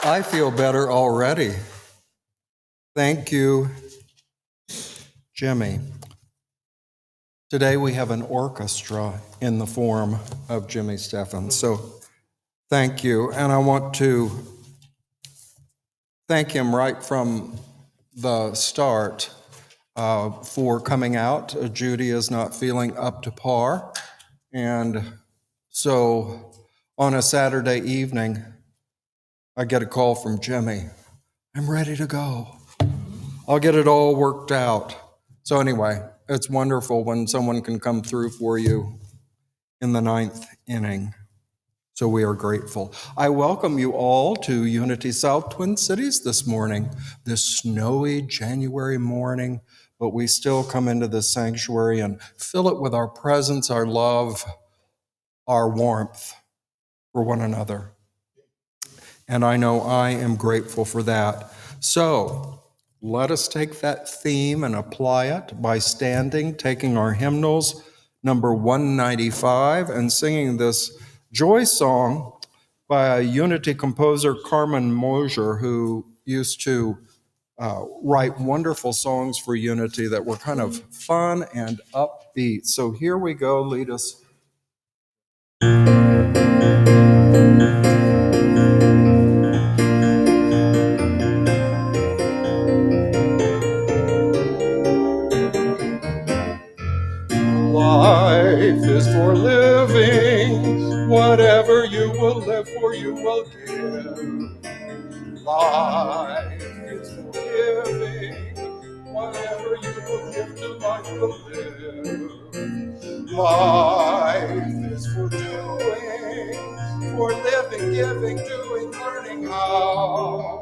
I feel better already. Thank you, Jimmy. Today we have an orchestra in the form of Jimmy Stephan. So thank you. And I want to thank him right from the start for coming out. Judy is not feeling up to par. And so on a Saturday evening, I get a call from Jimmy. I'm ready to go. I'll get it all worked out. So anyway, it's wonderful when someone can come through for you in the 9th inning. So we are grateful. I welcome you all to Unity South Twin Cities this morning, this snowy January morning, but we still come into the sanctuary and fill it with our presence, our love, our warmth for one another. And I know I am grateful for that. So let us take that theme and apply it by standing, taking our hymnals, number 195, and singing this joy song by a Unity composer, Carmen Mosier, who used to write wonderful songs for Unity that were kind of fun and upbeat. So here we go, lead us. Life is for living, whatever you will live for, you will give. Life is for giving, whatever you will give to life will live. Life is for doing, for living, giving, doing, learning how.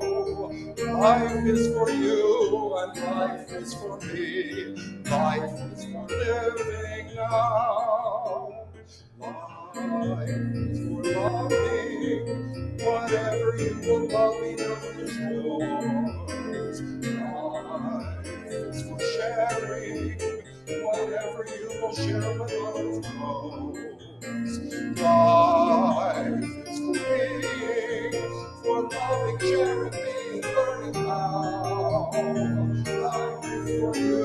Life is for you and life is for me. Life is for living now. Life is for loving, whatever you will love, enough is yours. Life is for sharing, whatever you will share with others grows. Life is for being, for loving, sharing, being, learning how. Life is for you,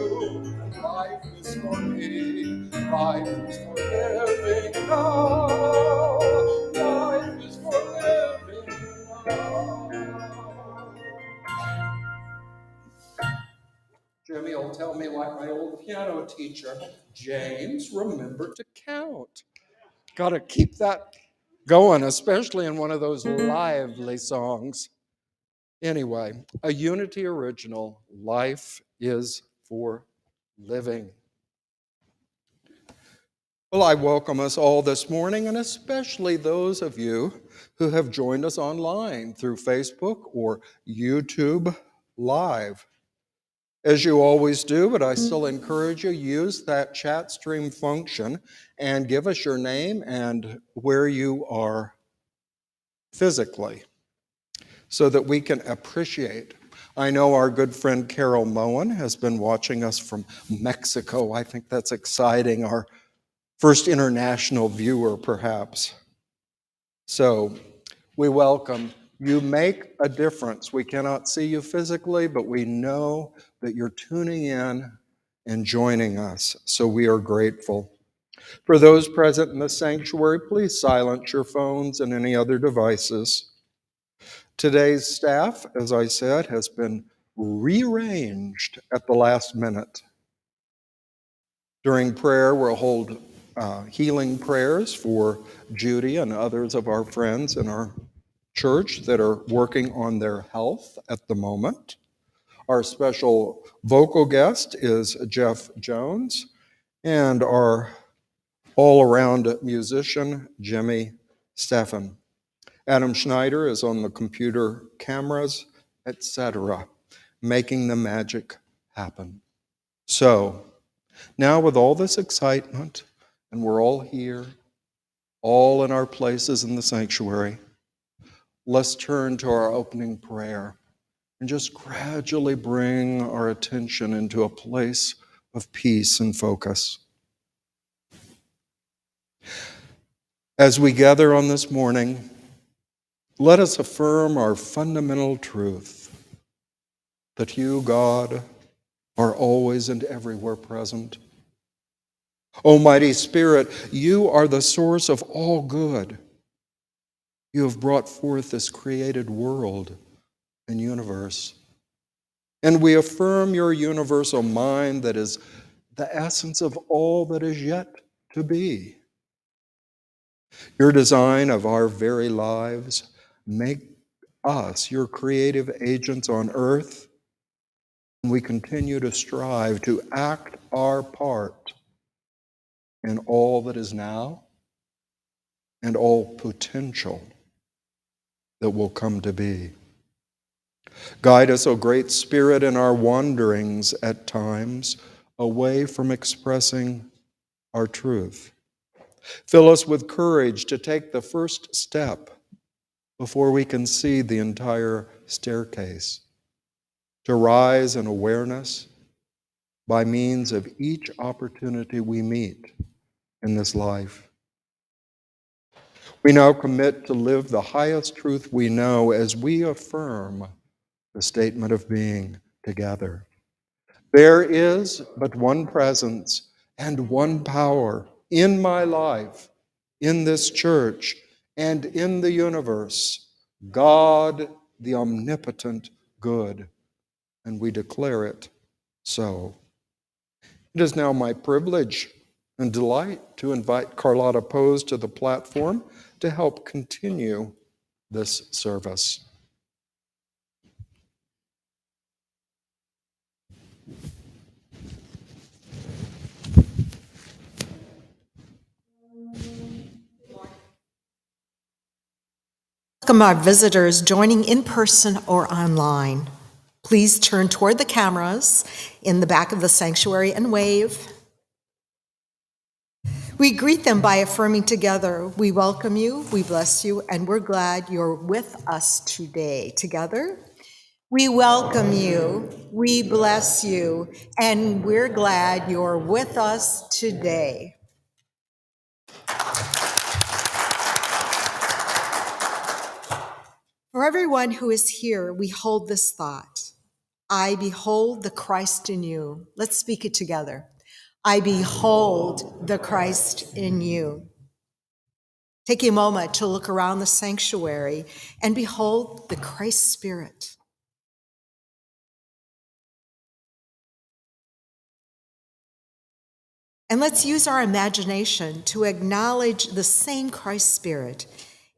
and life is for me. Life is for living now. Life is for living now. Jimmy will tell me, like my old piano teacher, James, remember to count. Got to keep that going, especially in one of those lively songs. Anyway, a Unity original, Life is for Living. Well, I welcome us all this morning, and especially those of you who have joined us online through Facebook or YouTube Live. As you always do, but I still encourage you, use that chat stream function and give us your name and where you are physically so that we can appreciate. I know our good friend Carol Moen has been watching us from Mexico. I think that's exciting, our first international viewer perhaps. So we welcome. You make a difference. We cannot see you physically, but we know that you're tuning in and joining us, so we are grateful. For those present in the sanctuary, please silence your phones and any other devices. Today's staff, as I said, has been rearranged at the last minute. During prayer, we'll hold healing prayers for Judy and others of our friends in our church that are working on their health at the moment. Our special vocal guest is Geoff Jones, and our all-around musician, Jimmy Stephan. Adam Schneider is on the computer cameras, etc., making the magic happen. So, now with all this excitement, and we're all here, all in our places in the sanctuary, let's turn to our opening prayer and just gradually bring our attention into a place of peace and focus. As we gather on this morning, let us affirm our fundamental truth that you, God, are always and everywhere present. Almighty Spirit, you are the source of all good. You have brought forth this created world and universe. And we affirm your universal mind that is the essence of all that is yet to be. Your design of our very lives make us your creative agents on earth, and we continue to strive to act our part in all that is now and all potential that will come to be. Guide us, O great Spirit, in our wanderings at times away from expressing our truth. Fill us with courage to take the first step before we can see the entire staircase, to rise in awareness by means of each opportunity we meet in this life. We now commit to live the highest truth we know as we affirm the statement of being together. There is but one presence and one power in my life, in this church, and in the universe, God, the omnipotent good, and we declare it so. It is now my privilege and delight to invite Carlotta Posz to the platform to help continue this service. Welcome our visitors joining in person or online. Please turn toward the cameras in the back of the sanctuary and wave. We greet them by affirming together, we welcome you, we bless you, and we're glad you're with us today. Together, we welcome you, we bless you, and we're glad you're with us today. For everyone who is here, we hold this thought. I behold the Christ in you. Let's speak it together. I behold the Christ in you. Take a moment to look around the sanctuary and behold the Christ Spirit. And let's use our imagination to acknowledge the same Christ Spirit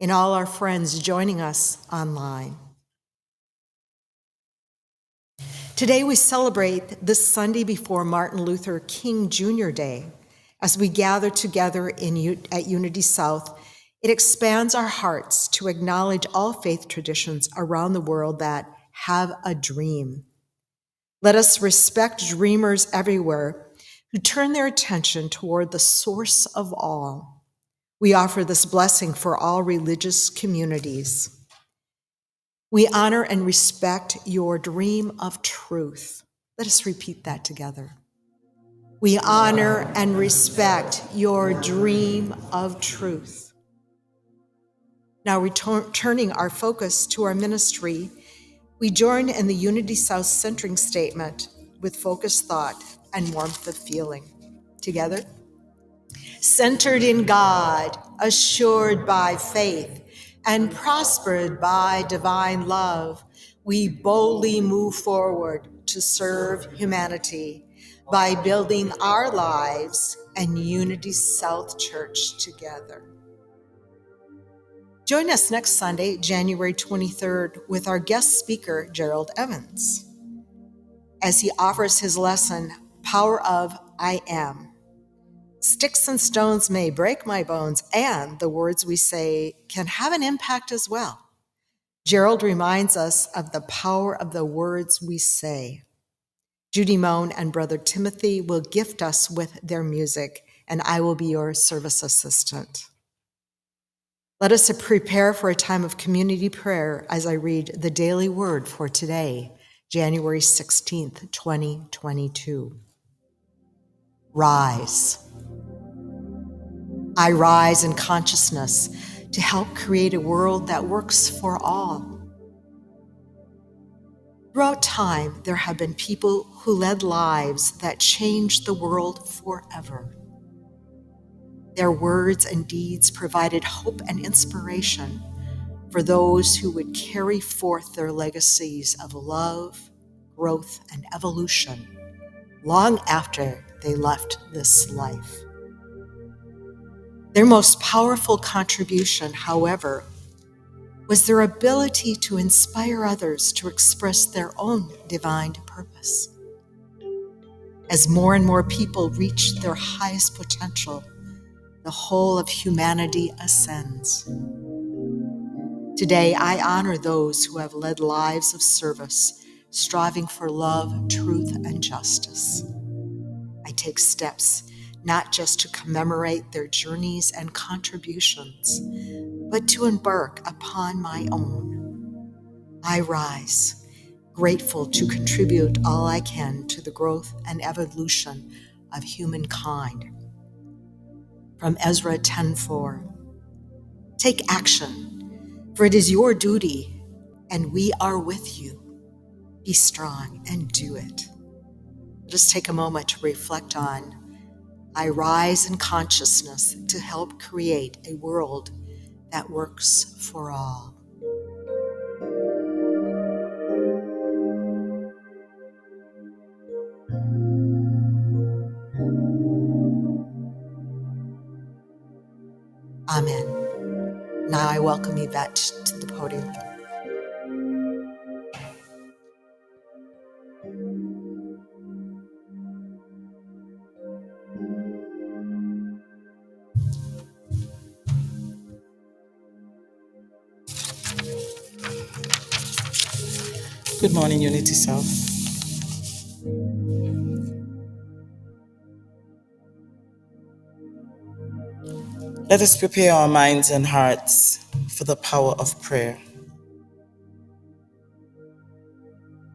in all our friends joining us online. Today we celebrate this Sunday before Martin Luther King Jr. Day. As we gather together at Unity South, it expands our hearts to acknowledge all faith traditions around the world that have a dream. Let us respect dreamers everywhere who turn their attention toward the source of all. We offer this blessing for all religious communities. We honor and respect your dream of truth. Let us repeat that together. We honor and respect your dream of truth. Now, returning our focus to our ministry, we join in the Unity South centering statement with focused thought and warmth of feeling. Together, centered in God, assured by faith, and prospered by divine love, we boldly move forward to serve humanity by building our lives and Unity South Church together. Join us next Sunday, January 23rd, with our guest speaker, Gerald Evans, as he offers his lesson, Power of I Am. Sticks and stones may break my bones, and the words we say can have an impact as well. Gerald reminds us of the power of the words we say. Judy, Moen, and Brother Timothy will gift us with their music, and I will be your service assistant. Let us prepare for a time of community prayer as I read the daily word for today, January 16th, 2022. Rise. I rise in consciousness to help create a world that works for all. Throughout time, there have been people who led lives that changed the world forever. Their words and deeds provided hope and inspiration for those who would carry forth their legacies of love, growth, and evolution long after they left this life. Their most powerful contribution, however, was their ability to inspire others to express their own divine purpose. As more and more people reach their highest potential, the whole of humanity ascends. Today, I honor those who have led lives of service, striving for love, truth, and justice. I take steps not just to commemorate their journeys and contributions, but to embark upon my own. I rise, grateful to contribute all I can to the growth and evolution of humankind. From Ezra 10:4, take action, for it is your duty, and we are with you. Be strong and do it. Just take a moment to reflect on, I rise in consciousness to help create a world that works for all. Amen. Now I welcome Yvette to the podium. Good morning, Unity South. Let us prepare our minds and hearts for the power of prayer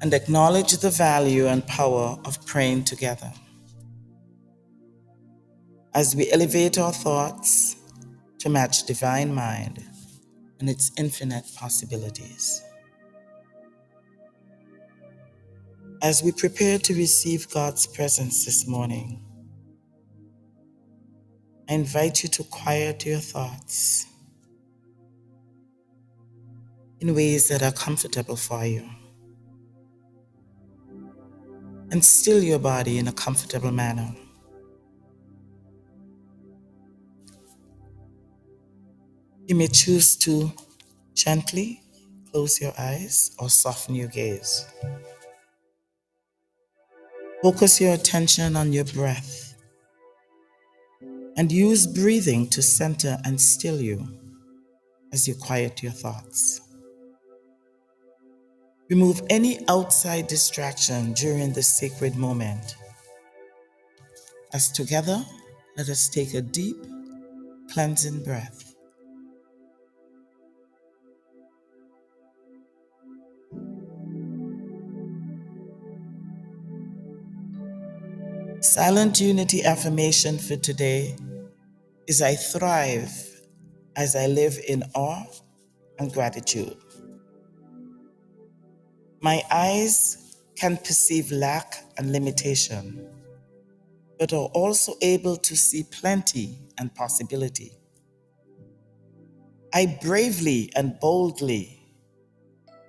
and acknowledge the value and power of praying together. As we elevate our thoughts to match divine mind and its infinite possibilities. As we prepare to receive God's presence this morning, I invite you to quiet your thoughts in ways that are comfortable for you and still your body in a comfortable manner. You may choose to gently close your eyes or soften your gaze. Focus your attention on your breath and use breathing to center and still you as you quiet your thoughts. Remove any outside distraction during this sacred moment. As together, let us take a deep, cleansing breath. Silent Unity affirmation for today is I thrive as I live in awe and gratitude. My eyes can perceive lack and limitation, but are also able to see plenty and possibility. I bravely and boldly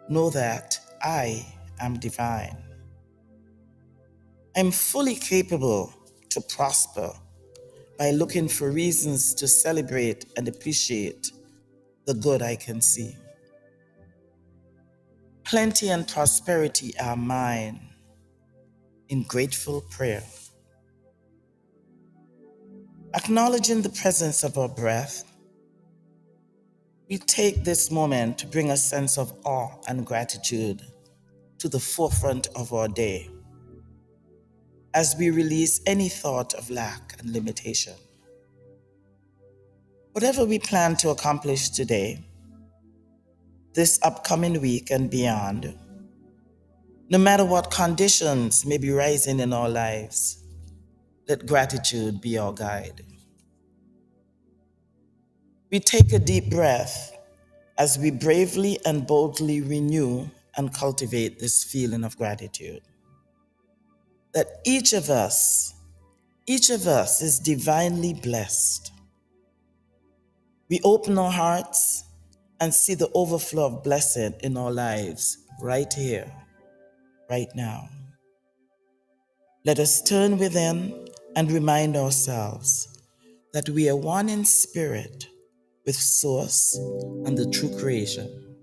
know that I am divine. I'm fully capable to prosper by looking for reasons to celebrate and appreciate the good I can see. Plenty and prosperity are mine in grateful prayer. Acknowledging the presence of our breath, we take this moment to bring a sense of awe and gratitude to the forefront of our day as we release any thought of lack and limitation. Whatever we plan to accomplish today, this upcoming week and beyond, no matter what conditions may be rising in our lives, let gratitude be our guide. We take a deep breath as we bravely and boldly renew and cultivate this feeling of gratitude. That each of us is divinely blessed. We open our hearts and see the overflow of blessing in our lives right here, right now. Let us turn within and remind ourselves that we are one in spirit with Source and the true creation.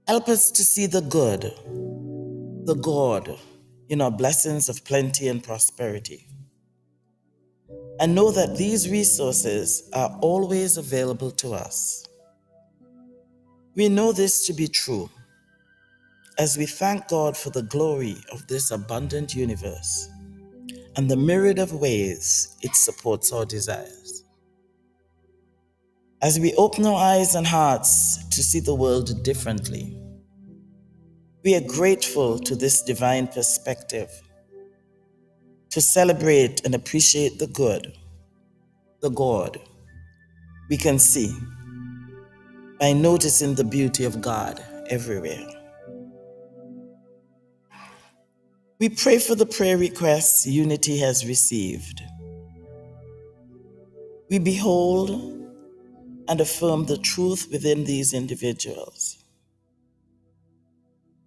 Help us to see the good, the God in our blessings of plenty and prosperity, and know that these resources are always available to us. We know this to be true as we thank God for the glory of this abundant universe and the myriad of ways it supports our desires. As we open our eyes and hearts to see the world differently, we are grateful to this divine perspective to celebrate and appreciate the good, the God we can see by noticing the beauty of God everywhere. We pray for the prayer requests Unity has received. We behold and affirm the truth within these individuals.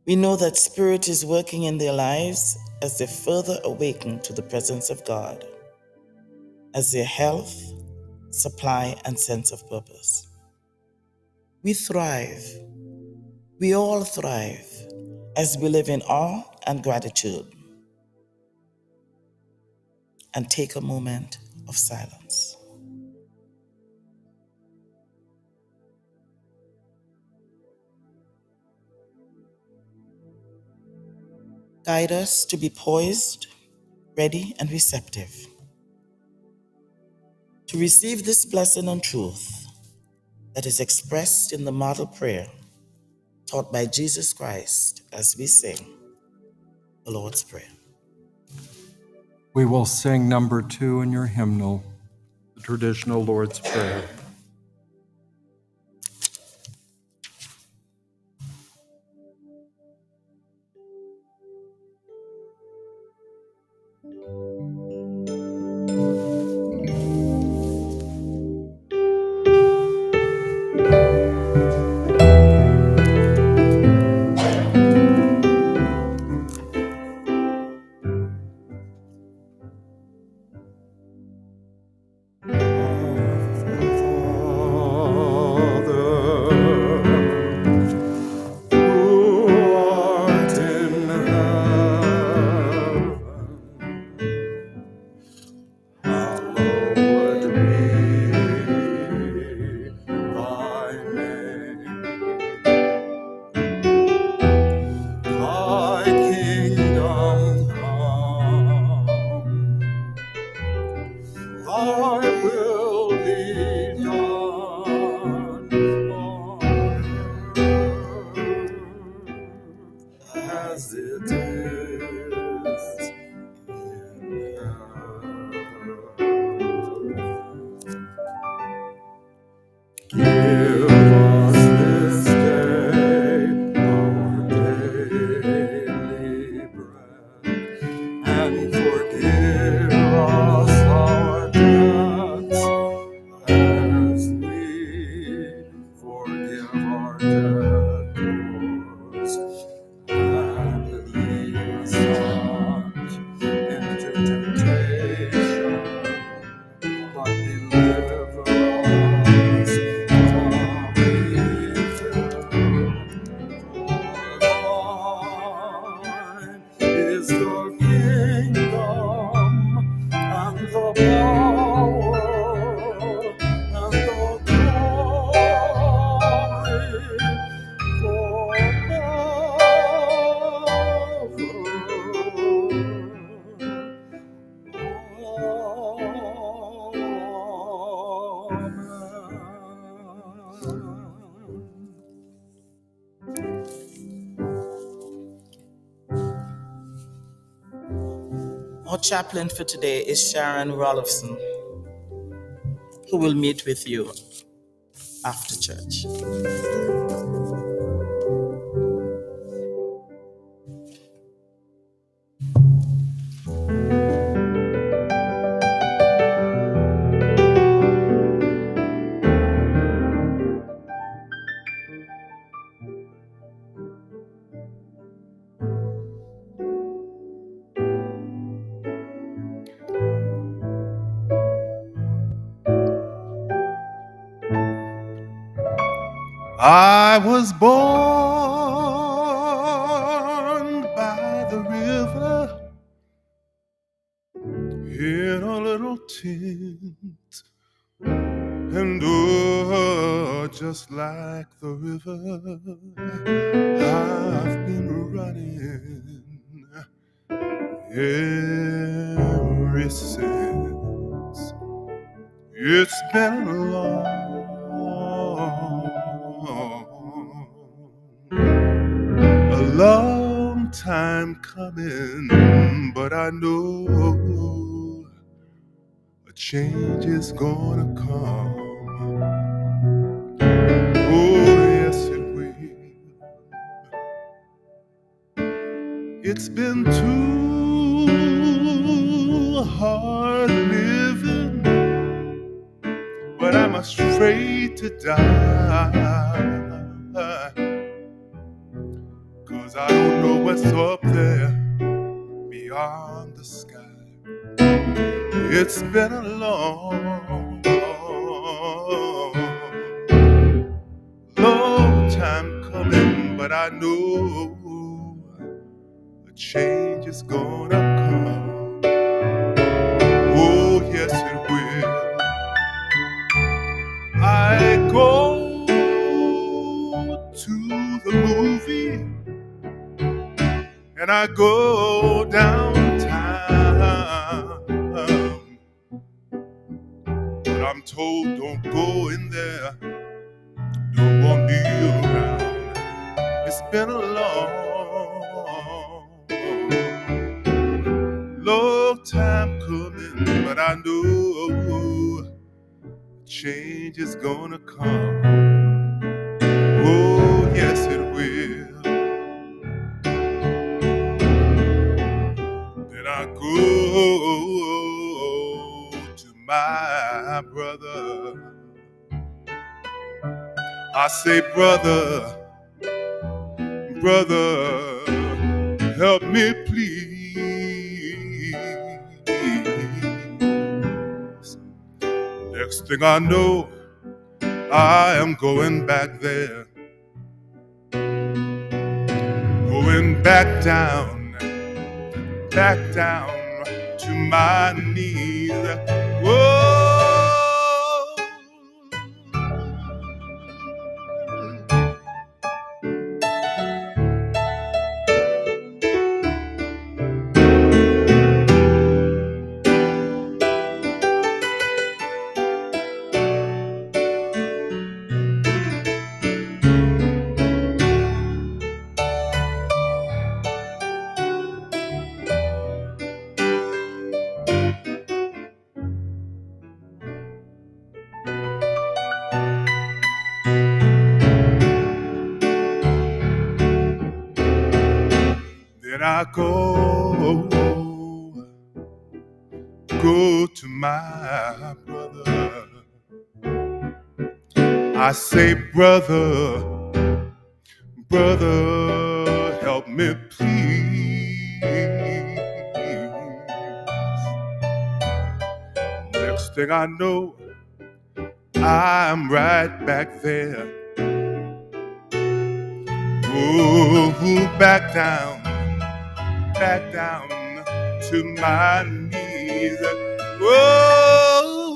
We know that Spirit is working in their lives as they further awaken to the presence of God, as their health, supply, and sense of purpose. We thrive. We all thrive as we live in awe and gratitude. And take a moment of silence. Guide us to be poised, ready, and receptive to receive this blessing and truth that is expressed in the model prayer taught by Jesus Christ as we sing the Lord's Prayer. We will sing number 2 in your hymnal, the traditional Lord's Prayer. Our chaplain for today is Sharon Rolofson. who will meet with you after church. I was born by the river in a little tent, and oh, just like the river, I've been running ever since. It's been a long time coming, but I know a change is gonna come. Oh, yes, it will. It's been too hard living, but I'm afraid to die. 'Cause I don't know what's up there beyond the sky. It's been a long time coming, but I know a change is gonna come. Oh, yes, it will. I go to the movie and I go downtown, but I'm told don't go in there, don't want me around. It's been a long time coming, but I know change is gonna come. Oh, yes, it will. Then I go to my brother. I say, brother, help me please. Next thing I know, I am going back there, going back down to my knees. Whoa. Then I go to my brother. I say, brother, help me please. Next thing I know, I'm right back there. Oh, back down to my knees. Oh,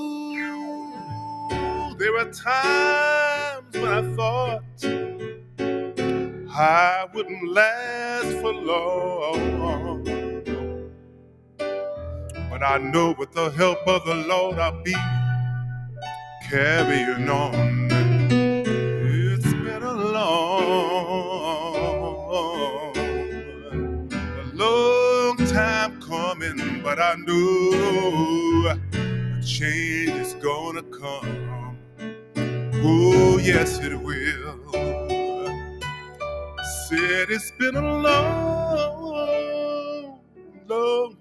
there were times when I thought I wouldn't last for long, but I know with the help of the Lord I'll be carrying on. It's been a long time coming, but I know a change is gonna come. come. Oh, yes, it will. Said it's been a long, long,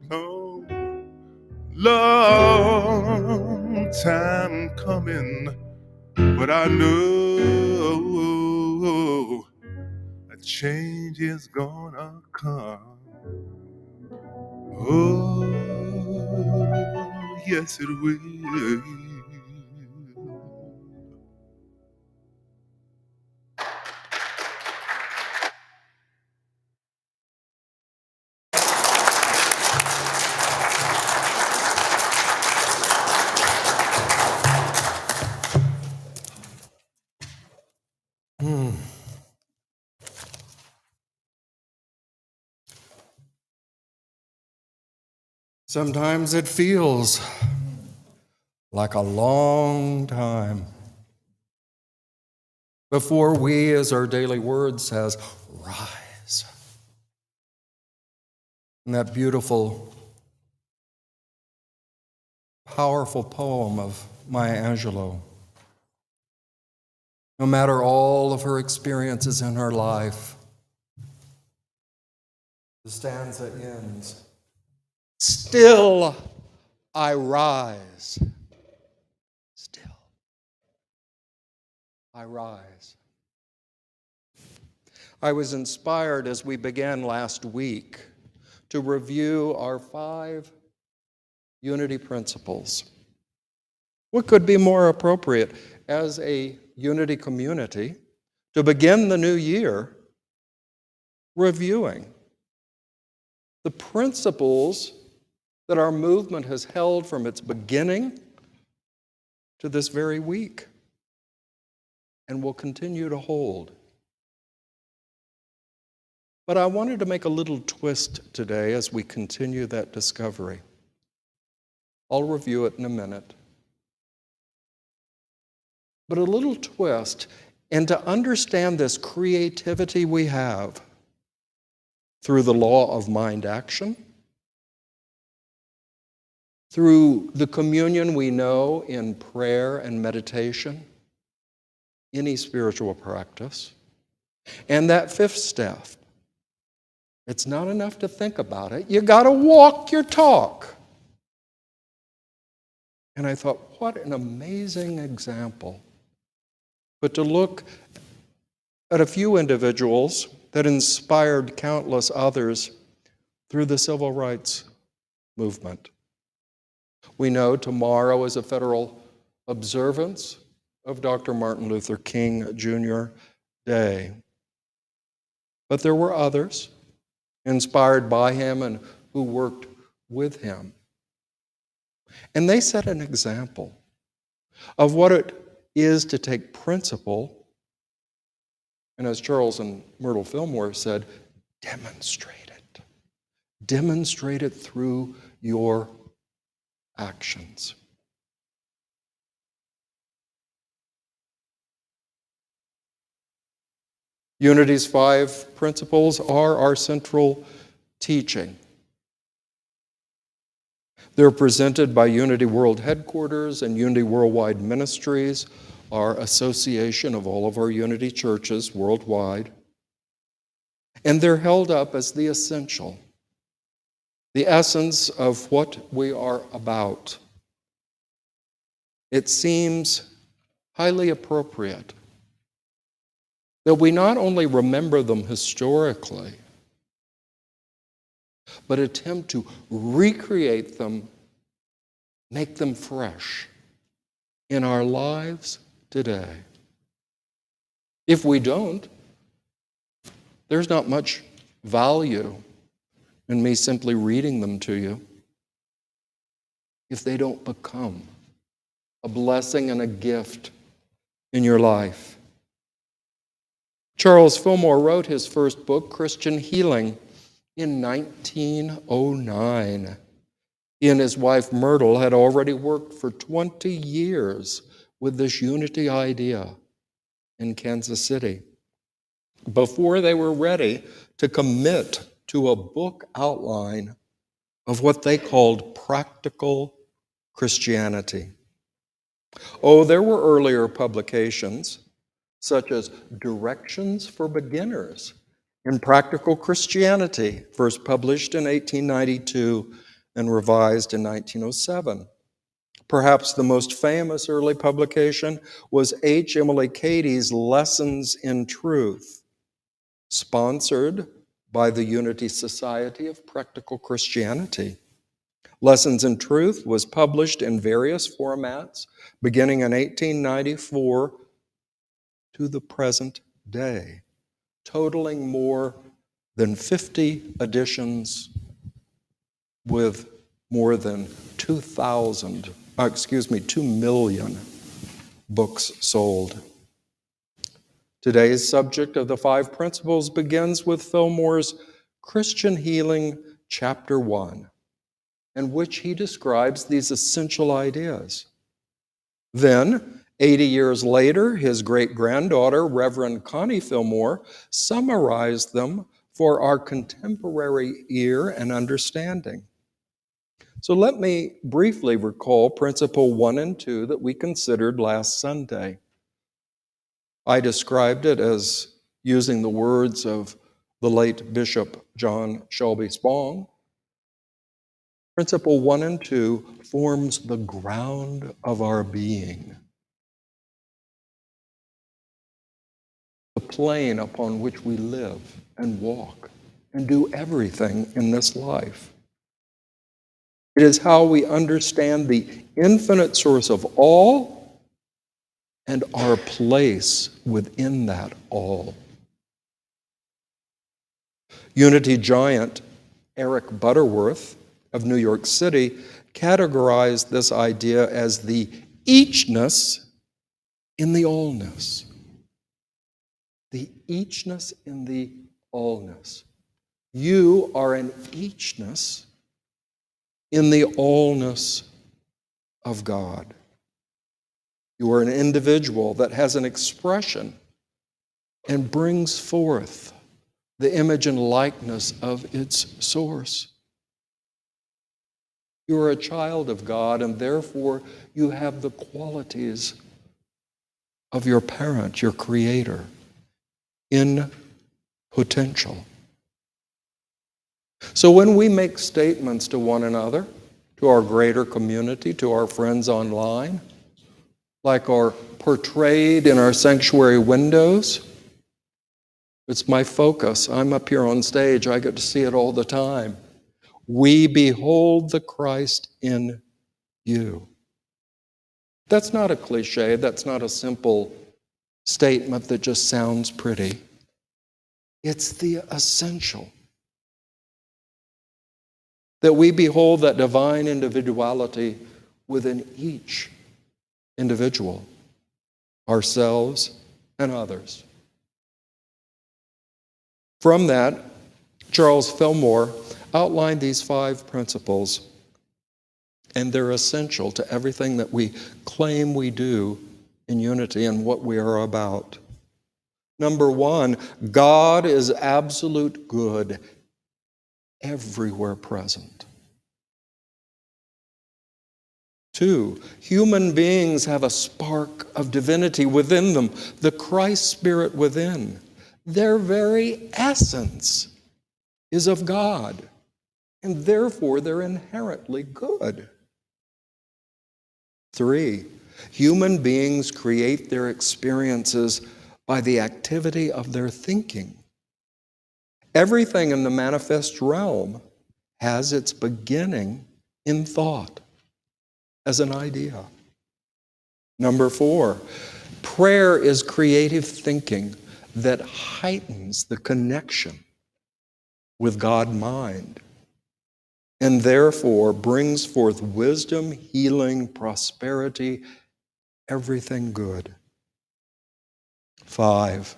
long, long time coming, but I know a change is gonna come. Oh, yes, it will. Sometimes it feels like a long time before we, as our daily word says, rise. And that beautiful, powerful poem of Maya Angelou. No matter all of her experiences in her life, the stanza ends, still I rise. Still I rise. I was inspired as we began last week to review our 5 unity principles. What could be more appropriate as a unity community to begin the new year reviewing the principles that our movement has held from its beginning to this very week and will continue to hold. But I wanted to make a little twist today as we continue that discovery. I'll review it in a minute. But a little twist, and to understand this creativity we have through the law of mind action, through the communion we know in prayer and meditation, any spiritual practice, and that 5th step. It's not enough to think about it. You got to walk your talk. And I thought, what an amazing example. But to look at a few individuals that inspired countless others through the civil rights movement. We know tomorrow is a federal observance of Dr. Martin Luther King Jr. Day. But there were others inspired by him and who worked with him. And they set an example of what it is to take principle, and as Charles and Myrtle Fillmore said, demonstrate it. Demonstrate it through your actions. Unity's 5 principles are our central teaching. They're presented by Unity World Headquarters and Unity Worldwide Ministries, our association of all of our Unity churches worldwide. And they're held up as the essential, the essence of what we are about. It seems highly appropriate that we not only remember them historically, but attempt to recreate them, make them fresh in our lives today. If we don't, there's not much value in me simply reading them to you if they don't become a blessing and a gift in your life. Charles Fillmore wrote his first book, Christian Healing, in 1909. He and his wife Myrtle had already worked for 20 years with this unity idea in Kansas City before they were ready to commit to a book outline of what they called practical Christianity. Oh, there were earlier publications, such as Directions for Beginners in Practical Christianity, first published in 1892 and revised in 1907. Perhaps the most famous early publication was H. Emily Cady's Lessons in Truth, sponsored by the Unity Society of Practical Christianity. Lessons in Truth was published in various formats beginning in 1894 to the present day, totaling more than 50 editions with more than 2 million books sold. Today's subject of the 5 principles begins with Fillmore's Christian Healing, Chapter 1, in which he describes these essential ideas. Then, 80 years later, his great-granddaughter, Reverend Connie Fillmore, summarized them for our contemporary ear and understanding. So let me briefly recall Principle 1 and 2 that we considered last Sunday. I described it as using the words of the late Bishop John Shelby Spong. Principle 1 and 2 forms the ground of our being, the plane upon which we live and walk and do everything in this life. It is how we understand the infinite source of all and our place within that all. Unity giant Eric Butterworth of New York City categorized this idea as the eachness in the allness. The eachness in the allness. You are an eachness in the allness of God. You are an individual that has an expression and brings forth the image and likeness of its source. You are a child of God, and therefore you have the qualities of your parent, your creator, in potential. So when we make statements to one another, to our greater community, to our friends online, like are portrayed in our sanctuary windows, it's my focus. I'm up here on stage. I get to see it all the time. We behold the Christ in you. That's not a cliche. That's not a simple statement that just sounds pretty. It's the essential. That we behold that divine individuality within each individual, ourselves and others. From that, Charles Fillmore outlined these 5 principles, and they're essential to everything that we claim we do in unity and what we are about. Number 1, God is absolute good, everywhere present. 2, human beings have a spark of divinity within them, the Christ Spirit within. Their very essence is of God, and therefore they're inherently good. 3, human beings create their experiences by the activity of their thinking. Everything in the manifest realm has its beginning in thought, as an idea. Number 4, prayer is creative thinking that heightens the connection with God mind, and therefore brings forth wisdom, healing, prosperity, everything good. 5,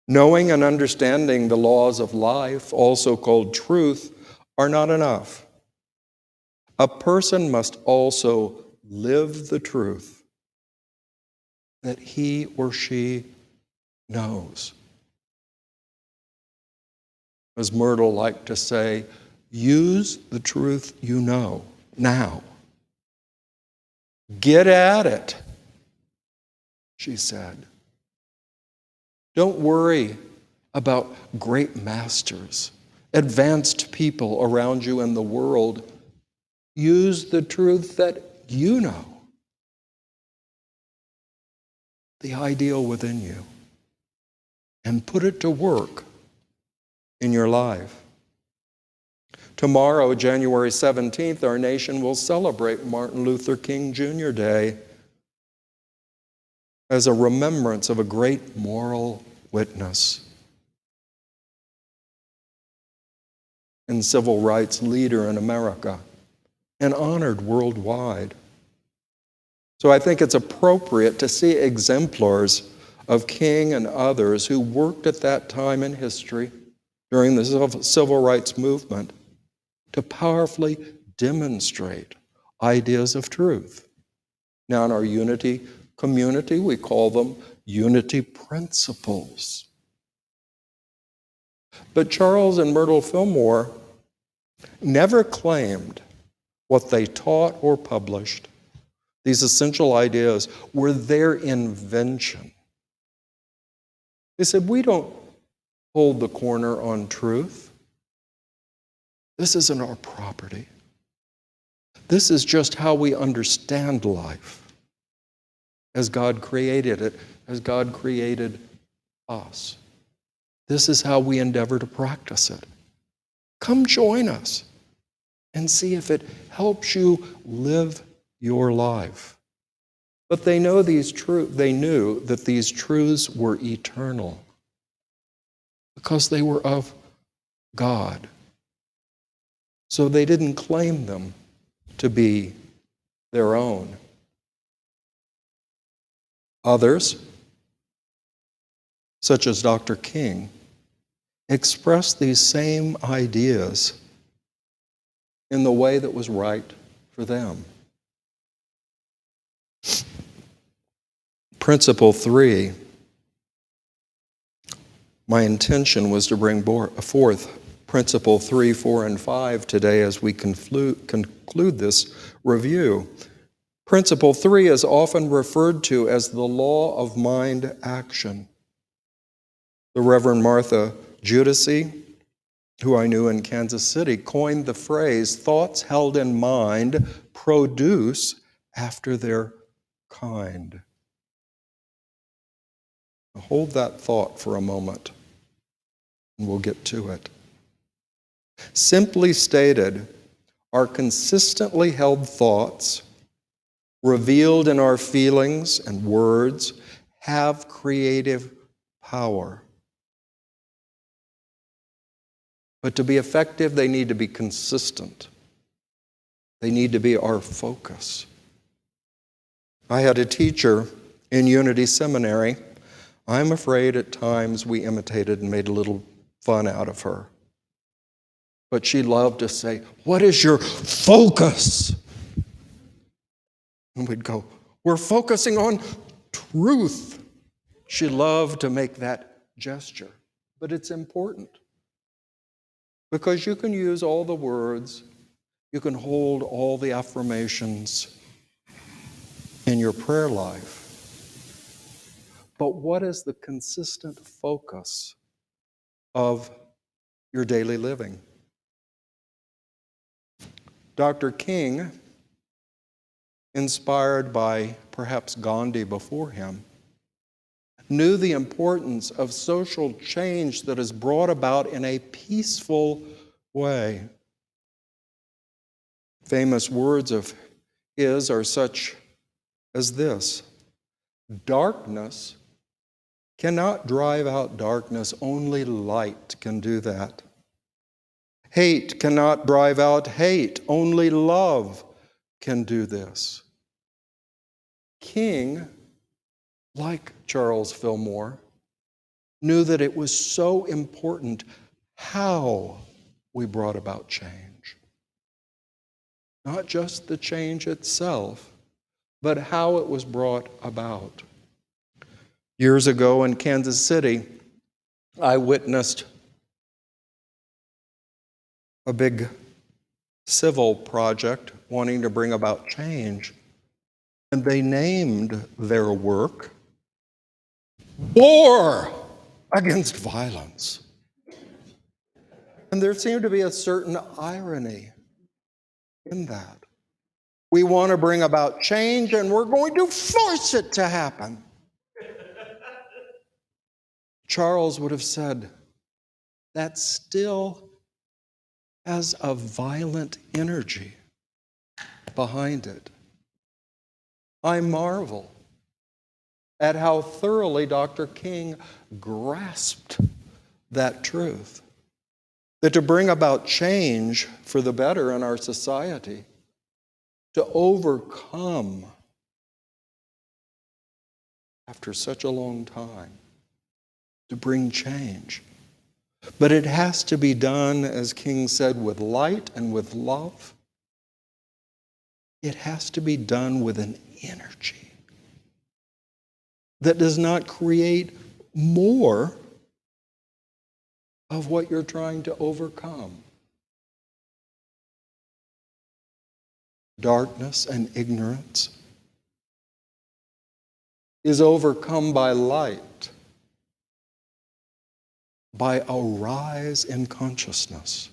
knowing and understanding the laws of life, also called truth, are not enough. A person must also live the truth that he or she knows. As Myrtle liked to say, use the truth you know now. Get at it. she said. Don't worry about great masters, advanced people around you in the world. Use the truth that you know, the ideal within you, and put it to work in your life. Tomorrow, January 17th, our nation will celebrate Martin Luther King Jr. Day as a remembrance of a great moral witness and civil rights leader in America and honored worldwide. So I think it's appropriate to see exemplars of King and others who worked at that time in history during the civil rights movement to powerfully demonstrate ideas of truth. Now in our unity community, we call them unity principles. But Charles and Myrtle Fillmore never claimed what they taught or published. These essential ideas were their invention. They said, we don't hold the corner on truth. This isn't our property. This is just how we understand life as God created it, as God created us. This is how we endeavor to practice it. Come join us and see if it helps you live your life. But they knew that these truths were eternal because they were of God. So they didn't claim them to be their own. Others, such as Dr. King, expressed these same ideas in the way that was right for them. Principle 3, my intention was to bring forth Principle 3, 4, and 5 today as we conclude this review. Principle 3 is often referred to as the law of mind action. The Reverend Martha Judy, who I knew in Kansas City, coined the phrase, thoughts held in mind produce after their kind. Hold that thought for a moment, and we'll get to it. Simply stated, our consistently held thoughts, revealed in our feelings and words, have creative power. But to be effective, they need to be consistent. They need to be our focus. I had a teacher in Unity Seminary. I'm afraid at times we imitated and made a little fun out of her. But she loved to say, "What is your focus?" And we'd go, "We're focusing on truth." She loved to make that gesture. But it's important because you can use all the words, you can hold all the affirmations in your prayer life. But what is the consistent focus of your daily living? Dr. King, inspired by perhaps Gandhi before him, knew the importance of social change that is brought about in a peaceful way. Famous words of his are such as this: darkness cannot drive out darkness, only light can do that. Hate cannot drive out hate, only love can do this. King, like Charles Fillmore, knew that it was so important how we brought about change. Not just the change itself, but how it was brought about. Years ago in Kansas City, I witnessed a big civil project wanting to bring about change. And they named their work war against violence. And there seemed to be a certain irony in that. We want to bring about change, and we're going to force it to happen. Charles would have said, that still has a violent energy behind it. I marvel at how thoroughly Dr. King grasped that truth. That to bring about change for the better in our society, to overcome after such a long time, to bring change. But it has to be done, as King said, with light and with love. It has to be done with an energy that does not create more of what you're trying to overcome. Darkness and ignorance is overcome by light, by a rise in consciousness.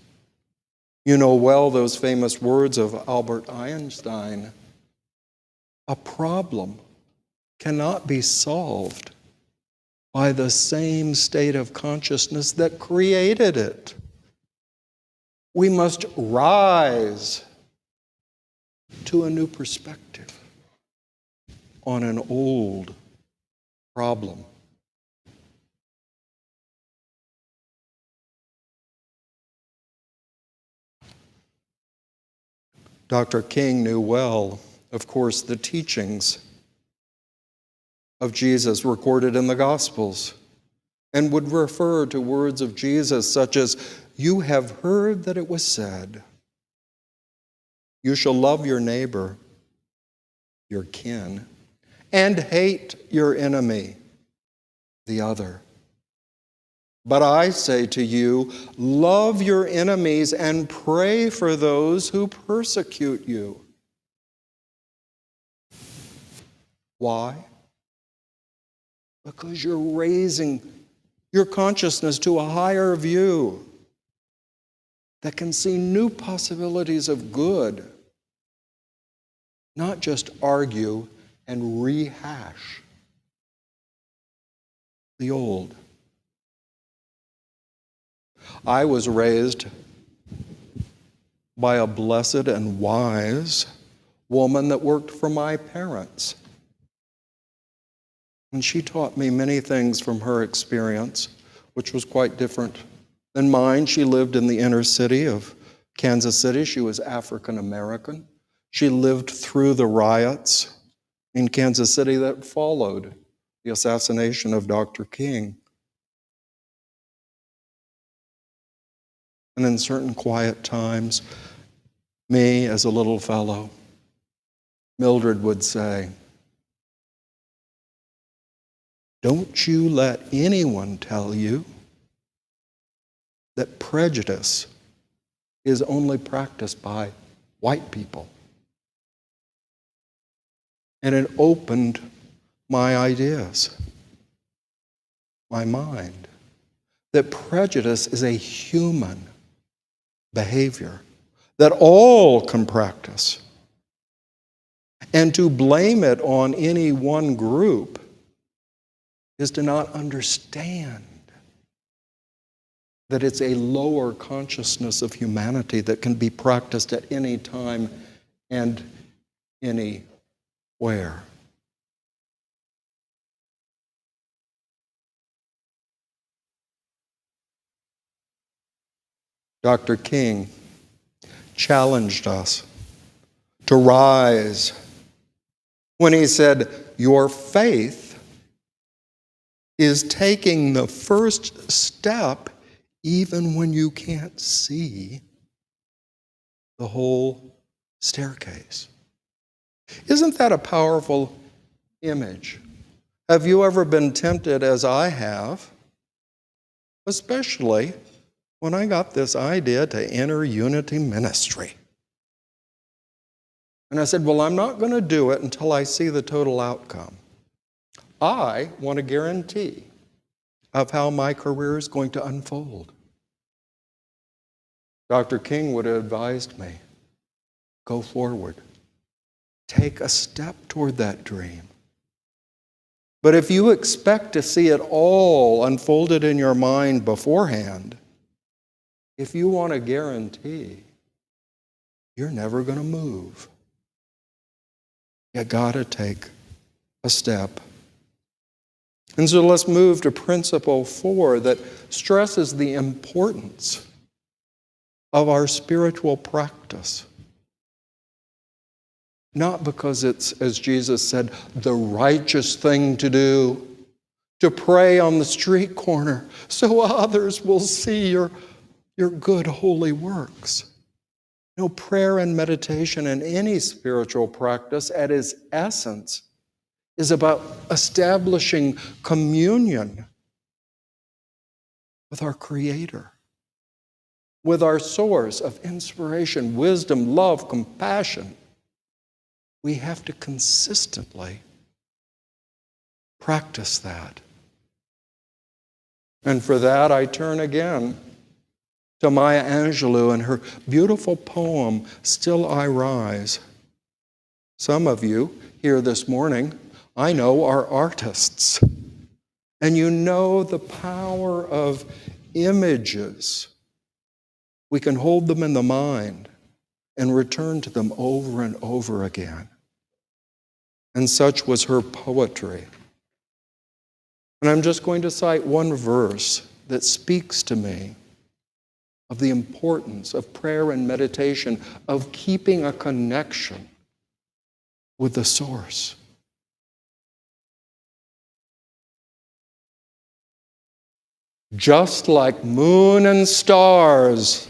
You know well those famous words of Albert Einstein, a problem cannot be solved by the same state of consciousness that created it. We must rise to a new perspective on an old problem. Dr. King knew well, of course, the teachings of Jesus recorded in the Gospels, and would refer to words of Jesus such as, "You have heard that it was said, you shall love your neighbor, your kin, and hate your enemy, the other. But I say to you, love your enemies and pray for those who persecute you." Why? Because you're raising your consciousness to a higher view that can see new possibilities of good, not just argue and rehash the old. I was raised by a blessed and wise woman that worked for my parents. And she taught me many things from her experience, which was quite different than mine. She lived in the inner city of Kansas City. She was African American. She lived through the riots in Kansas City that followed the assassination of Dr. King. And in certain quiet times, me as a little fellow, Mildred would say, "Don't you let anyone tell you that prejudice is only practiced by white people." And it opened my ideas, my mind, that prejudice is a human behavior that all can practice. And to blame it on any one group is to not understand that it's a lower consciousness of humanity that can be practiced at any time and anywhere. Dr. King challenged us to rise when he said, "Your faith is taking the first step even when you can't see the whole staircase." Isn't that a powerful image? Have you ever been tempted, as I have, especially when I got this idea to enter Unity Ministry? And I said, well, I'm not going to do it until I see the total outcome. I want a guarantee of how my career is going to unfold. Dr. King would have advised me, go forward. Take a step toward that dream. But if you expect to see it all unfolded in your mind beforehand, if you want a guarantee, you're never going to move. You got to take a step. And so let's move to principle 4 that stresses the importance of our spiritual practice. Not because it's, as Jesus said, the righteous thing to do, to pray on the street corner so others will see your good, holy works. No, prayer and meditation and any spiritual practice at its essence is about establishing communion with our Creator, with our source of inspiration, wisdom, love, compassion. We have to consistently practice that. And for that, I turn again to Maya Angelou and her beautiful poem, Still I Rise. Some of you here this morning, I know, are artists. And you know the power of images. We can hold them in the mind and return to them over and over again. And such was her poetry. And I'm just going to cite one verse that speaks to me of the importance of prayer and meditation, of keeping a connection with the source. Just like moon and stars,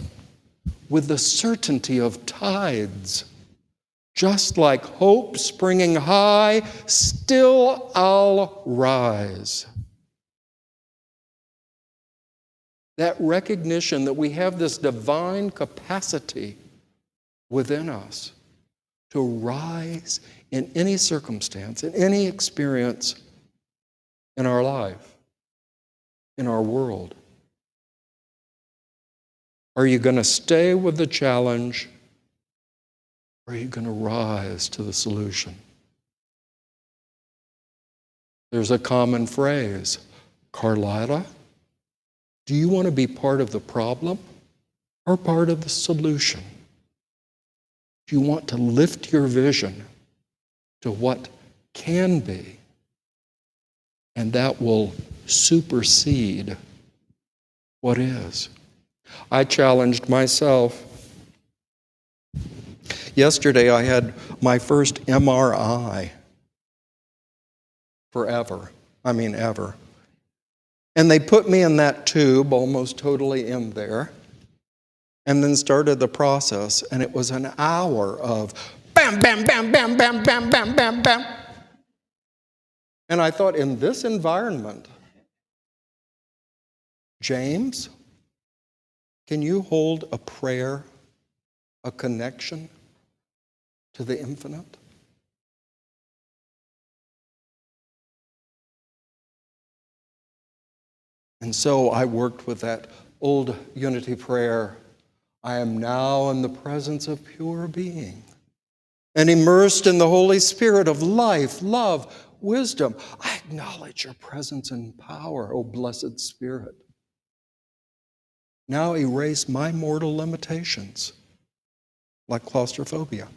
with the certainty of tides, just like hope springing high, still I'll rise. That recognition that we have this divine capacity within us to rise in any circumstance, in any experience in our life, in our world. Are you going to stay with the challenge, or are you going to rise to the solution? There's a common phrase, Carlotta, do you want to be part of the problem or part of the solution? Do you want to lift your vision to what can be, and that will supersede what is? I challenged myself. Yesterday I had my first MRI ever. And they put me in that tube, almost totally in there, and then started the process, and it was an hour of bam, bam, bam, bam, bam, bam, bam, bam, bam. And I thought, in this environment, James, can you hold a prayer, a connection to the infinite? And so I worked with that old unity prayer. I am now in the presence of pure being and immersed in the Holy Spirit of life, love, wisdom. I acknowledge your presence and power, O blessed Spirit. Now erase my mortal limitations, like claustrophobia,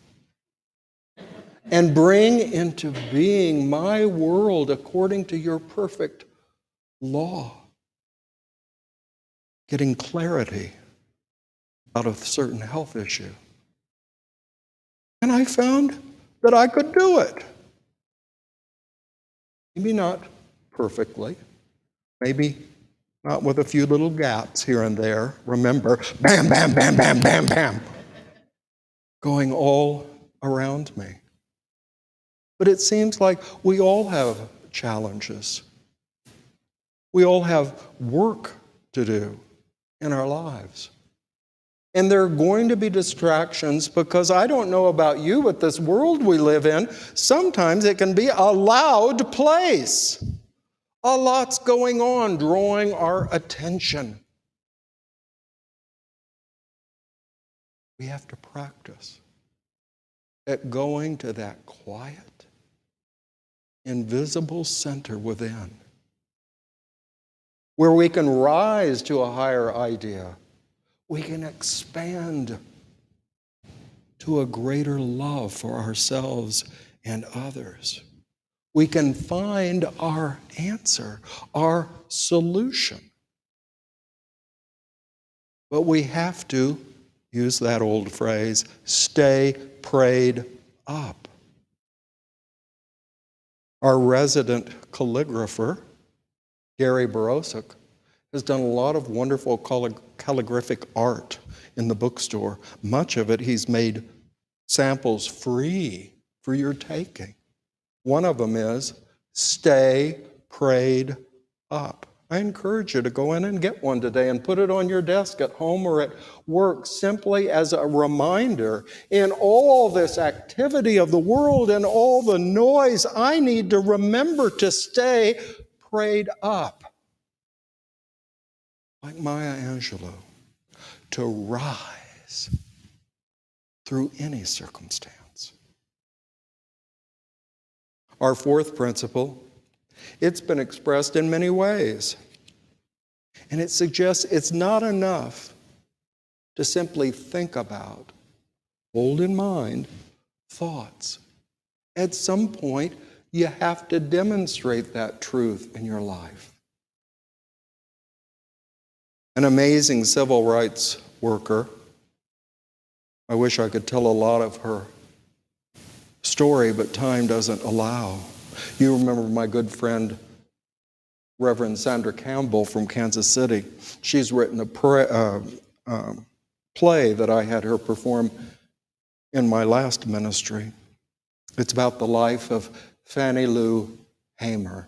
and bring into being my world according to your perfect law. Getting clarity out of a certain health issue. And I found that I could do it. Maybe not perfectly, maybe not with a few little gaps here and there. Remember, bam, bam, bam, bam, bam, bam, going all around me. But it seems like we all have challenges. We all have work to do in our lives. And there are going to be distractions because I don't know about you, but this world we live in, sometimes it can be a loud place. A lot's going on, drawing our attention. We have to practice at going to that quiet, invisible center within, where we can rise to a higher idea. We can expand to a greater love for ourselves and others. We can find our answer, our solution. But we have to, use that old phrase, stay prayed up. Our resident calligrapher, Gary Borosik, has done a lot of wonderful calligraphic art in the bookstore. Much of it he's made samples free for your taking. One of them is, stay prayed up. I encourage you to go in and get one today and put it on your desk at home or at work, simply as a reminder, in all this activity of the world and all the noise, I need to remember to stay prayed up. Like Maya Angelou, to rise through any circumstance. Our fourth principle, it's been expressed in many ways. And it suggests it's not enough to simply think about, hold in mind, thoughts. At some point, you have to demonstrate that truth in your life. An amazing civil rights worker, I wish I could tell a lot of her story, but time doesn't allow. You remember my good friend, Reverend Sandra Campbell from Kansas City. She's written a play that I had her perform in my last ministry. It's about the life of Fannie Lou Hamer.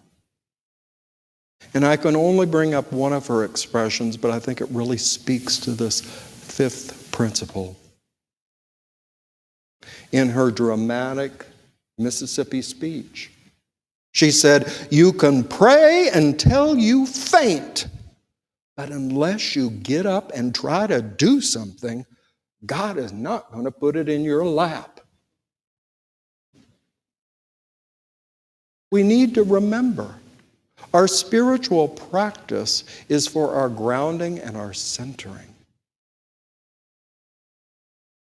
And I can only bring up one of her expressions, but I think it really speaks to this fifth principle. In her dramatic Mississippi speech, she said, "You can pray until you faint, but unless you get up and try to do something, God is not going to put it in your lap." We need to remember, our spiritual practice is for our grounding and our centering.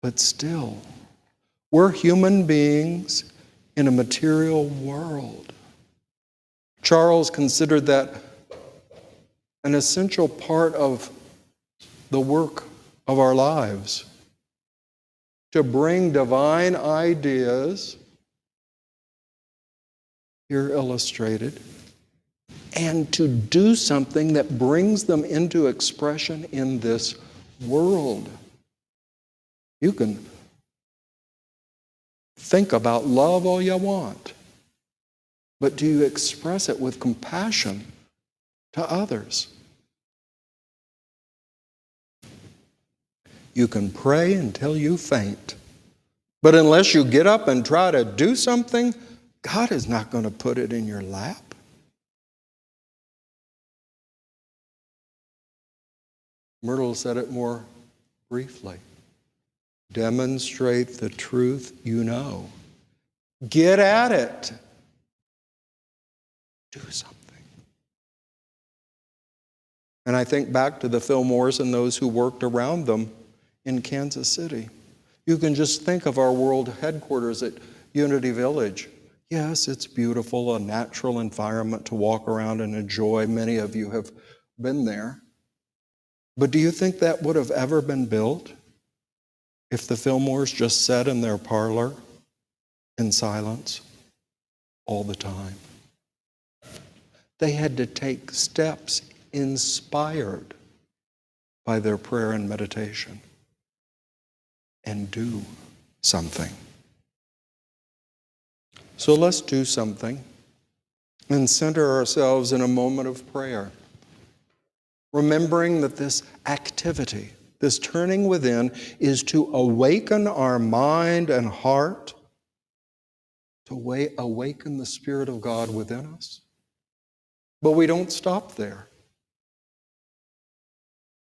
But still, we're human beings in a material world. Charles considered that an essential part of the work of our lives, to bring divine ideas, here illustrated, and to do something that brings them into expression in this world. You can think about love all you want, but do you express it with compassion to others? You can pray until you faint, but unless you get up and try to do something, God is not going to put it in your lap. Myrtle said it more briefly. Demonstrate the truth you know. Get at it. Do something. And I think back to the Fillmores and those who worked around them in Kansas City. You can just think of our world headquarters at Unity Village. Yes, it's beautiful, a natural environment to walk around and enjoy. Many of you have been there. But do you think that would have ever been built if the Fillmores just sat in their parlor in silence all the time? They had to take steps inspired by their prayer and meditation and do something. So let's do something and center ourselves in a moment of prayer, remembering that this activity This turning within is to awaken our mind and heart, to awaken the Spirit of God within us. But we don't stop there.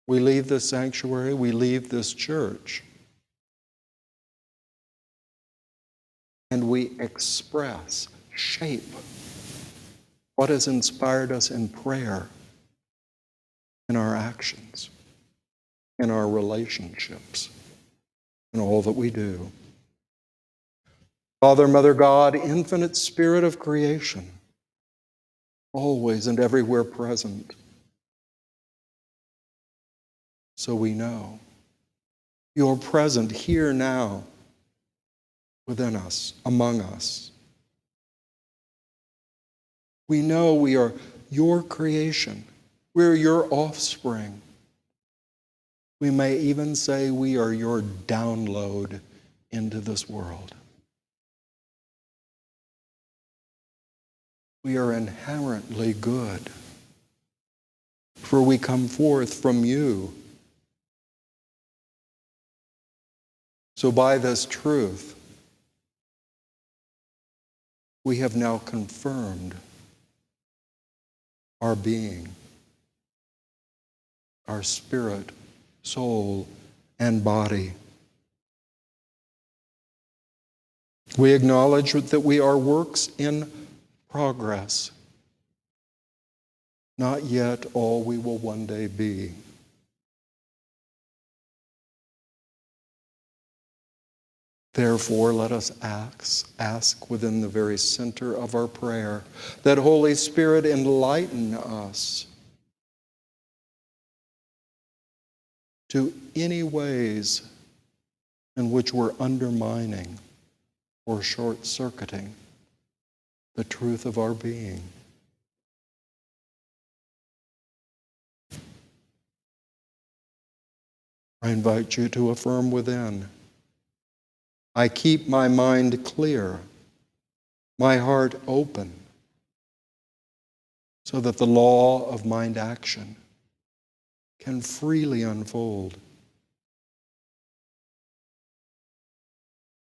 We leave this sanctuary, we leave this church, and we express, shape what has inspired us in prayer, in our actions, in our relationships, in all that we do. Father, Mother God, infinite Spirit of creation, always and everywhere present. So we know you're present here now, within us, among us. We know we are your creation. We're your offspring. We may even say we are your download into this world. We are inherently good, for we come forth from you. So by this truth, we have now confirmed our being, our spirit, soul, and body. We acknowledge that we are works in progress, not yet all we will one day be. Therefore, let us ask within the very center of our prayer that Holy Spirit enlighten us to any ways in which we're undermining or short-circuiting the truth of our being. I invite you to affirm within, I keep my mind clear, my heart open, so that the law of mind action can freely unfold.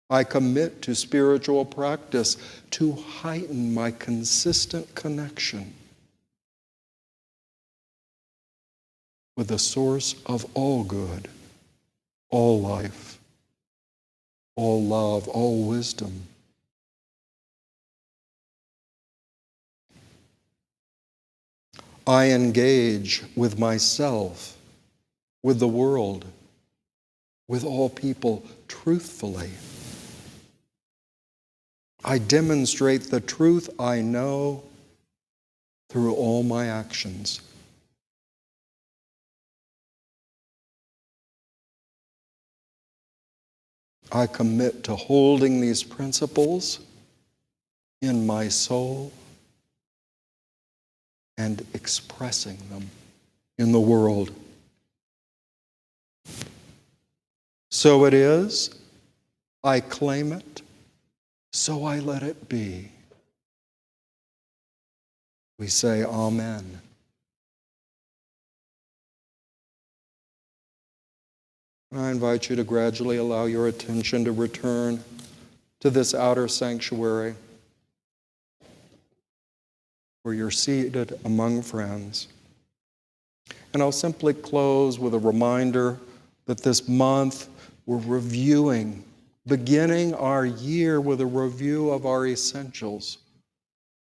I commit to spiritual practice to heighten my consistent connection with the source of all good, all life, all love, all wisdom. I engage with myself, with the world, with all people truthfully. I demonstrate the truth I know through all my actions. I commit to holding these principles in my soul and expressing them in the world. So it is, I claim it, so I let it be. We say amen. I invite you to gradually allow your attention to return to this outer sanctuary where you're seated among friends. And I'll simply close with a reminder that this month we're reviewing, beginning our year with a review of our essentials.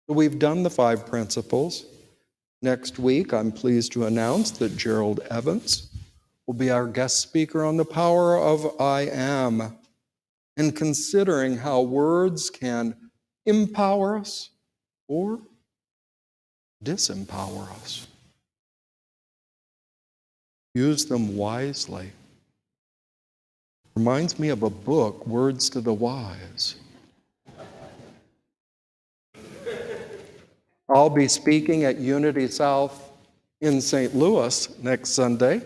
We've done the 5 principles. Next week, I'm pleased to announce that Gerald Evans will be our guest speaker on the power of I am, and considering how words can empower us or disempower us. Use them wisely. Reminds me of a book, Words to the Wise. I'll be speaking at Unity South in St. Louis next Sunday,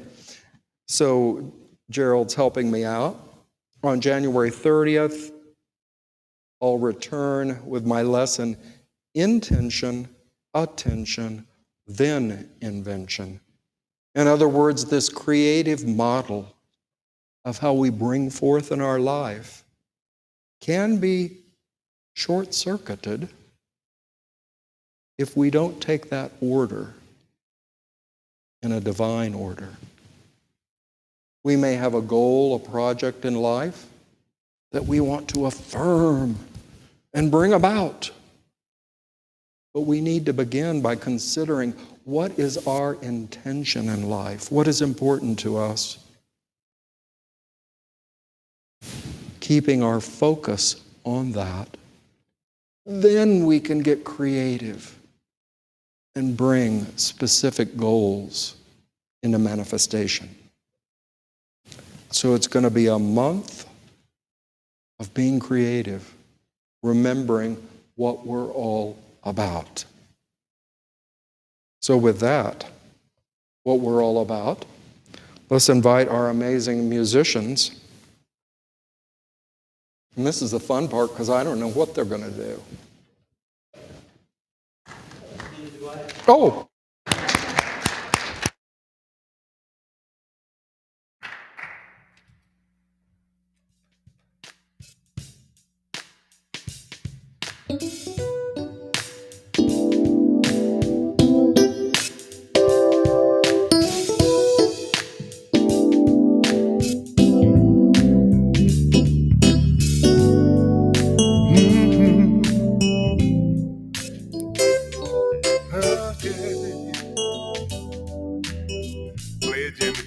so Gerald's helping me out. On January 30th, I'll return with my lesson, Intention, Attention, Then Invention. In other words, this creative model of how we bring forth in our life can be short-circuited if we don't take that order in a divine order. We may have a goal, a project in life that we want to affirm and bring about. But we need to begin by considering what is our intention in life, what is important to us. Keeping our focus on that, then we can get creative and bring specific goals into manifestation. So it's going to be a month of being creative, remembering what we're all about. So with that, what we're all about, let's invite our amazing musicians. And this is the fun part because I don't know what they're going to do. Oh! Play it, Jimmy.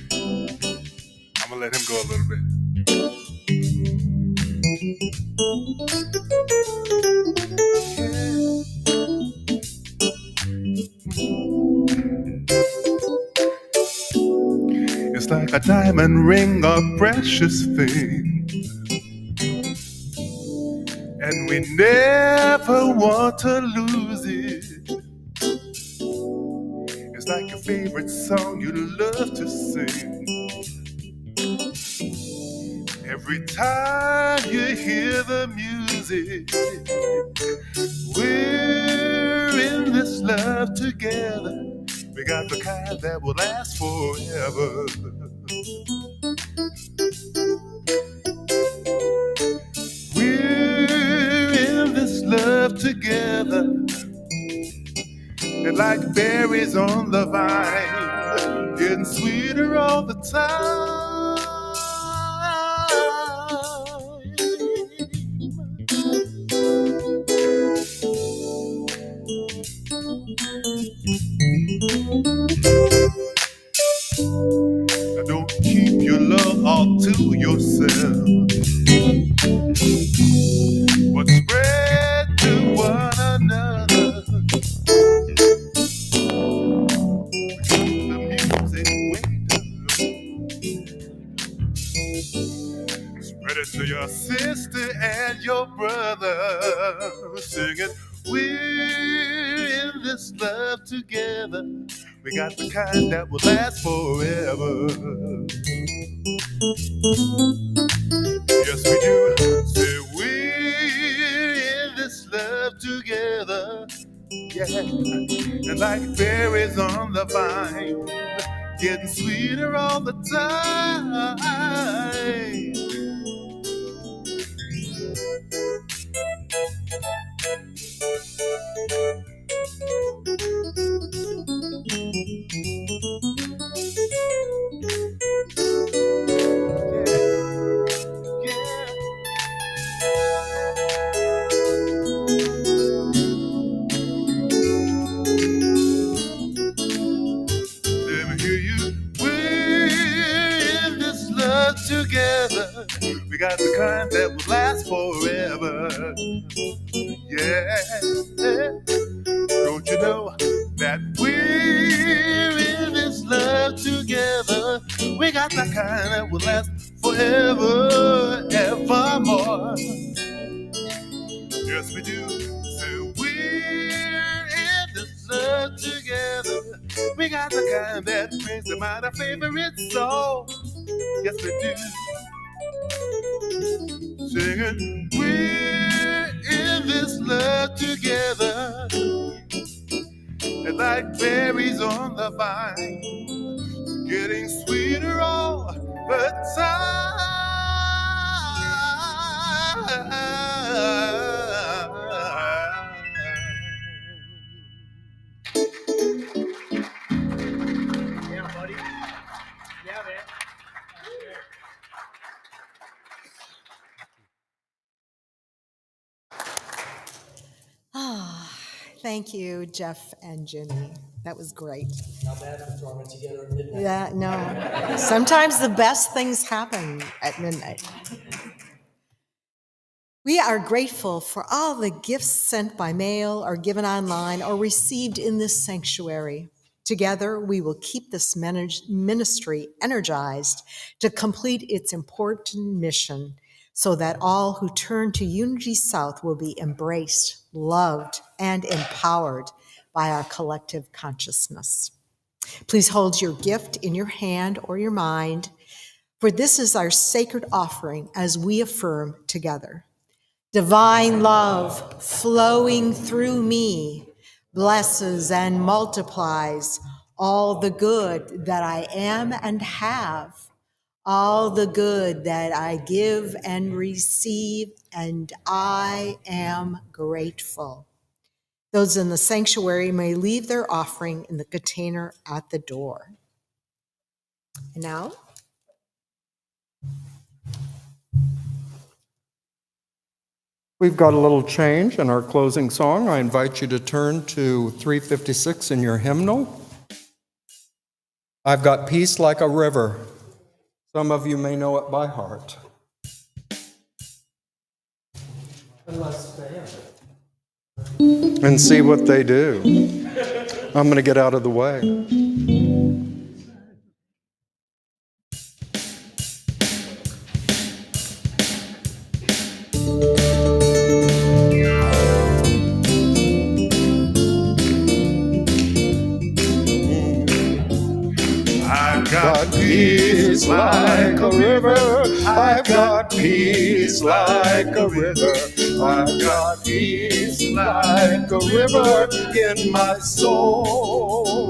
I'm gonna let him go a little bit. It's like a diamond ring, a precious thing, and we never want to lose it. It's like your favorite song you love to sing. Every time you hear the music, we're in this love together. We got the kind that will last forever. We're in this love together. And like berries on the vine, getting sweeter all the time. Now don't keep your love all to yourself, but spread to one another. The music way down low. Spread it to your sister and your brother. Sing it. We're in this love together. We got the kind that will last forever. Yes, we do. Say we're in this love together. Yeah. And like berries on the vine, getting sweeter all the time. Together, we got the kind that will last forever. Yeah, don't you know that we're in this love together? We got the kind that will last forever, evermore. Yes, we do. So we're in this love together. We got the kind that brings to mind our favorite song. Yes, we do. Singing, we're in this love together. And like berries on the vine, getting sweeter all the time. Yeah, buddy. Yeah, man. Ah, thank you, Geoff and Ginny. That was great. Not bad for throwing it together at midnight. Yeah, no. Sometimes the best things happen at midnight. We are grateful for all the gifts sent by mail or given online or received in this sanctuary. Together, we will keep this ministry energized to complete its important mission so that all who turn to Unity South will be embraced, loved, and empowered by our collective consciousness. Please hold your gift in your hand or your mind, for this is our sacred offering as we affirm together. Divine love flowing through me blesses and multiplies all the good that I am and have, all the good that I give and receive, and I am grateful. Those in the sanctuary may leave their offering in the container at the door. And now, We've got a little change in our closing song. I invite you to turn to 356 in your hymnal. I've got peace like a river. Some of you may know it by heart. Unless they have it. And see what they do. I'm going to get out of the way. I've got peace like a river. I've got peace like a river. I've got peace like a river in my soul.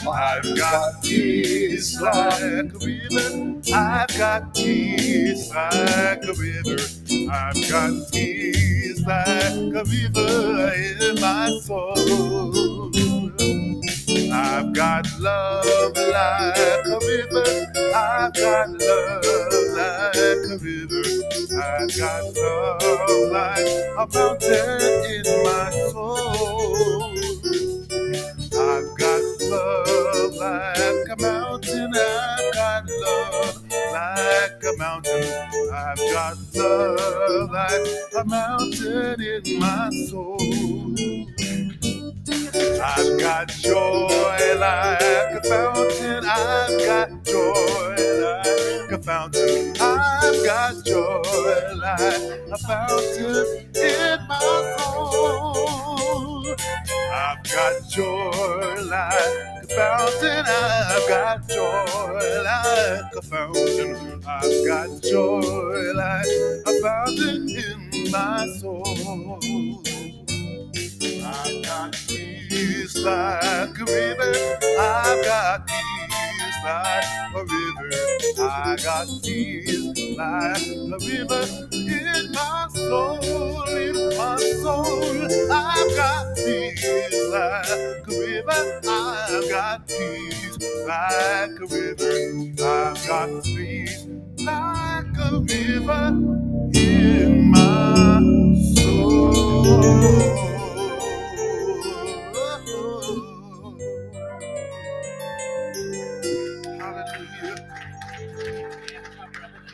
I've got peace like a river. I've got peace like a river. I've got peace like a river in my soul. I've got love like a river. I've got love like a river. I've got love like a mountain in my soul. I've got love like a mountain. I've got love like a mountain. I've got love like a mountain in my soul. I've got joy like a fountain. I've got joy like a fountain. I've got joy like a fountain in my soul. I've got joy like a fountain. I've got joy like a fountain. I've got joy like a fountain in my soul. I've got peace like a river. I've got peace like a river. I got peace like a river in my soul, in my soul. I've got peace like a river. I've got peace like a river. I've got peace like a river in my soul. Hallelujah.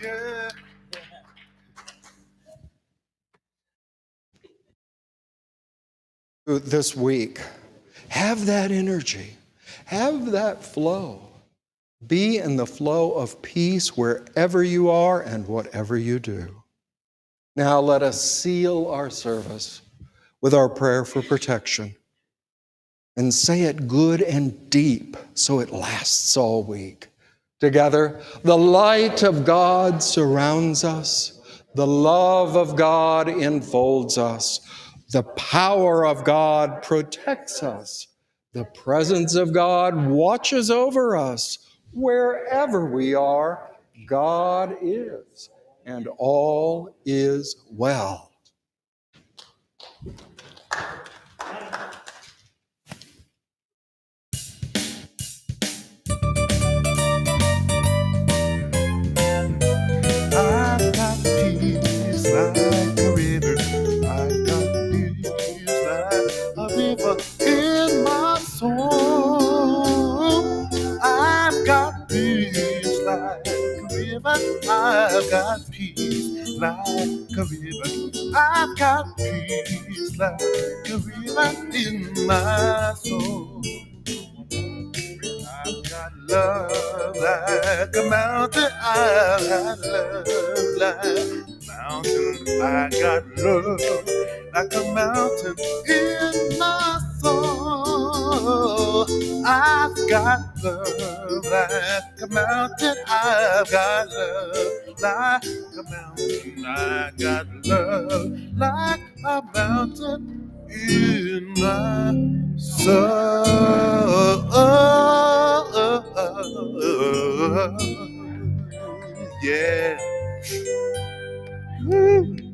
Yeah. This week, have that energy, have that flow. Be in the flow of peace wherever you are and whatever you do. Now let us seal our service with our prayer for protection and say it good and deep so it lasts all week. Together, the light of God surrounds us. The love of God enfolds us. The power of God protects us. The presence of God watches over us. Wherever we are, God is, and all is well. I got peace like a river. I got peace like a river in my soul. I've got peace like a river. I've got peace like a river. I've got peace like a river in my soul. I've got love like a mountain. I've got love like a mountain. I got love like a mountain in my soul. I've got love like a mountain. I've got love like a mountain. I got love like a mountain in my soul. Yeah. Woo.